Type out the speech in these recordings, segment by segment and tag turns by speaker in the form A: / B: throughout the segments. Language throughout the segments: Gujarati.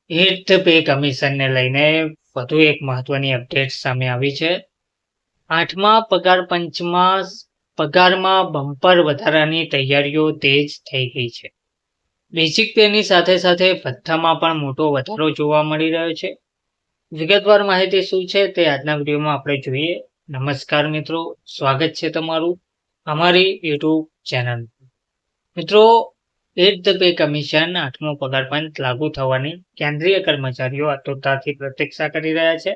A: હિટ પે કમિશનને લઈને વધુ એક મહત્વની અપડેટ સામે આવી છે. 8મા પગાર પંચમાં પગારમાં બમ્પર વધારાની તૈયારીઓ તેજ થઈ ગઈ છે. બેઝિક પેની સાથે સાથે ભથ્થામાં પણ મોટો વધારો જોવા મળી રહ્યો છે. વિગતવાર માહિતી શું છે તે આજના વિડીયોમાં આપણે જોઈએ. નમસ્કાર મિત્રો, સ્વાગત છે તમારું અમારી યુટ્યુબ ચેનલ. મિત્રો, હિટ ધ પે કમિશન 8મો પગાર પંચ લાગુ થવાની કેન્દ્રીય કર્મચારીઓ આતુરતાથી પ્રતીક્ષા કરી રહ્યા છે.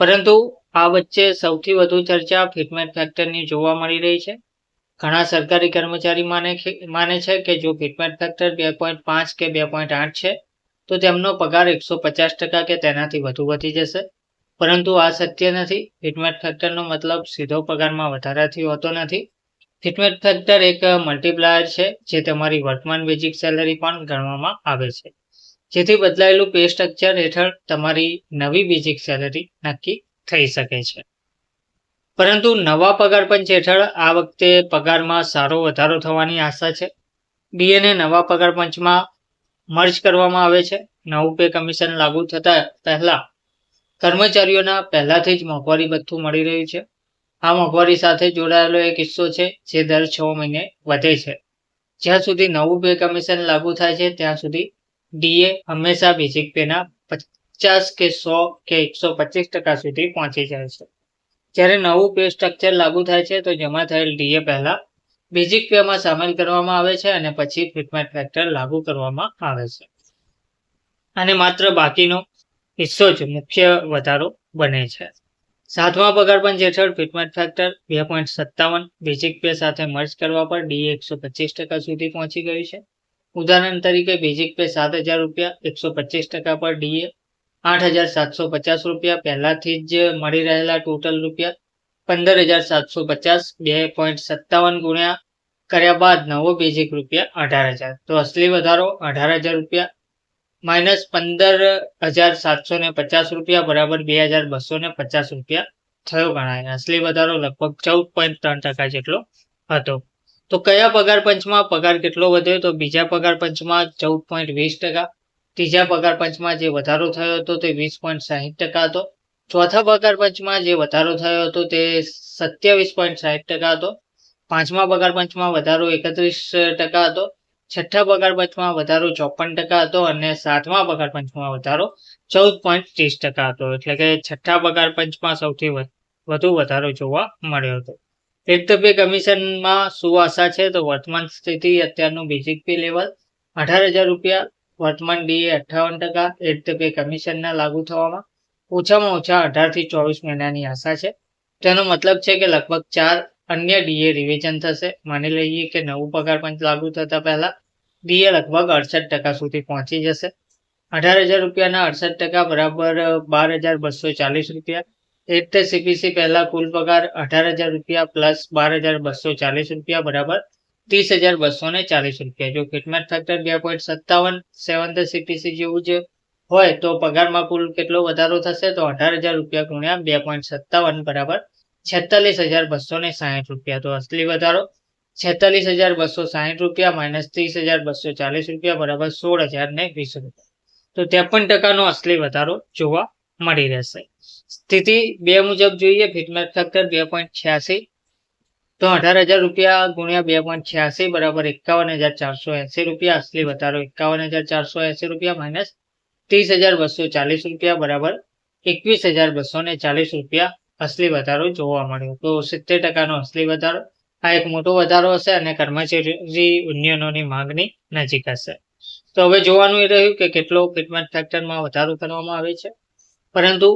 A: પરંતુ આ વચ્ચે સૌથી વધુ ચર્ચા ફિટમેન્ટ ફેક્ટરની જોવા મળી રહી છે. ઘણા સરકારી કર્મચારી માને છે કે જો ફિટમેન્ટ ફેક્ટર 2.5 કે 2.8 છે તો તેમનો પગાર 150% કે તેનાથી વધુ વધી જશે. પરંતુ આ સત્ય નથી. ફિટમેન્ટ ફેક્ટરનો મતલબ સીધો પગારમાં વધારાથી હોતો નથી. ફિટમેન્ટ ફેક્ટર એક મલ્ટીપ્લાયર છે જે તમારી વર્તમાન બેઝિક સેલરી પણ ગણવામાં આવે છે, જેથી બદલાયેલું પે સ્ટ્રક્ચર હેઠળ તમારી નવી બેઝિક સેલરી નક્કી થઈ શકે છે. પરંતુ નવા પગાર પંચ હેઠળ આ વખતે પગારમાં સારો વધારો થવાની આશા છે. ડીએને નવા પગાર પંચમાં મર્જ કરવામાં આવે છે. નવું પે કમિશન લાગુ થતા પહેલા કર્મચારીઓના પહેલાથી જ મોંઘવારી ભથ્થું મળી રહ્યું છે. આ મોંઘવારી સાથે જોડાયેલો એક હિસ્સો છે જે દર 6 મહિને વધે છે. જ્યાં સુધી નવું પે કમિશન લાગુ થાય છે ત્યાં સુધી ડીએ હંમેશા બેઝિક પેના 50 કે 100 કે 125% સુધી પહોંચી જાય છે. જ્યારે નવું પે સ્ટ્રક્ચર લાગુ થાય છે તો જમા થયેલ ડીએ પહેલા બેઝિક પેમાં સામેલ કરવામાં આવે છે અને પછી ફિટમેન્ટ ફેક્ટર લાગુ કરવામાં આવે છે. અને માત્ર બાકીનો હિસ્સો જ મુખ્ય વધારો બને છે. 7મા પગાર પંચ હેઠળ ફિટમેન્ટ ફેક્ટર 2.57 બેઝિક પે સાથે મર્જ કરવા પર ડીએ 125% સુધી પહોંચી ગયું છે. ઉદાહરણ તરીકે બેઝિક પે ₹7,000, 125% પર ડીએ ₹8,750 પહેલાથી જ મળી રહેલા ટોટલ ₹15,750 2.57 ગુણ્યા કર્યા બાદ નવો બેઝિક ₹18,000. તો અસલી વધારો ₹18,000 માઇનસ ₹15,750 બરાબર ₹2,250 થયો ગણાય. અસલી વધારો લગભગ 14.3% જેટલો હતો. તો કયા પગાર પંચમાં પગાર કેટલો વધ્યો? તો બીજા પગાર પંચમાં 14.20%, ત્રીજા પગાર પંચમાં જે વધારો થયો હતો તે 20.60% હતો, ચોથા પગાર પંચમાં જે વધારો થયો હતો તે 27.60% હતો, પાંચમા પગાર પંચમાં વધારો 31% હતો, છઠ્ઠા પગાર પંચમાં વધારો 54% હતો અને સાતમા પગાર પંચમાં વધારો 14.30% હતો. એટલે કે છઠ્ઠા પગાર પંચમાં સૌથી વધુ વધારો જોવા મળ્યો હતો. હિટ ધ પે કમિશનમાં શું આશા છે? તો વર્તમાન સ્થિતિ અત્યારનું બેઝિક પે લેવલ ₹18,000, વર્તમાન ડીએ 58%, હિટ ધ પે કમિશનના લાગુ થવામાં ઓછામાં ઓછા 18 થી 24 મહિનાની આશા છે. તેનો મતલબ છે કે લગભગ 4 અન્ય ડીએ રિવિઝન થશે. માની લઈએ કે નવું પગાર પંચ લાગુ થતા પહેલા ડીએ લગભગ 68% સુધી પહોંચી જશે. ₹18,000ના 68% બરાબર ₹12,240. હિટ ધ સીપીસી પહેલા કુલ પગાર ₹18,000 પ્લસ ₹12,240 બરાબર ₹30,240. જો ફિટમેન્ટ ફેક્ટર 2.57 7 ધ સીપીસી જેવું જ હોય તો પગારમાં કુલ કેટલો વધારો થશે? તો ₹18,000 ગુણ્યા 2.57 બરાબર ₹46,260. તો અસલી વધારો ₹46,260 માઇનસ ₹30,240 બરાબર ₹16,020. તો 53%નો અસલી વધારો જોવા મળી રહેશે. સ્થિતિ 2 મુજબ જોઈએ. ફિટમેન્ટ ફેક્ટર 2.86 તો ₹18,000 ગુણ્યા 2.86 બરાબર ₹51,480. અસલી વધારો ₹51,480 માઇનસ ₹30,240 બરાબર ₹21,240 અસલી વધારો જોવા મળ્યો. તો 70%નો અસલી વધારો. આ એક મોટો વધારો હશે અને કર્મચારી યુનિયનોની માંગની નજીક હશે. તો હવે જોવાનું એ રહ્યું કે કેટલો ફિટમેન્ટ ફેક્ટરમાં વધારો કરવામાં આવે છે. પરંતુ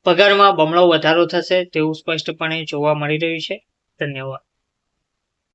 A: પગારમાં બમણો વધારો થશે તેવું સ્પષ્ટપણે જોવા મળી રહ્યું છે. ધન્યવાદ.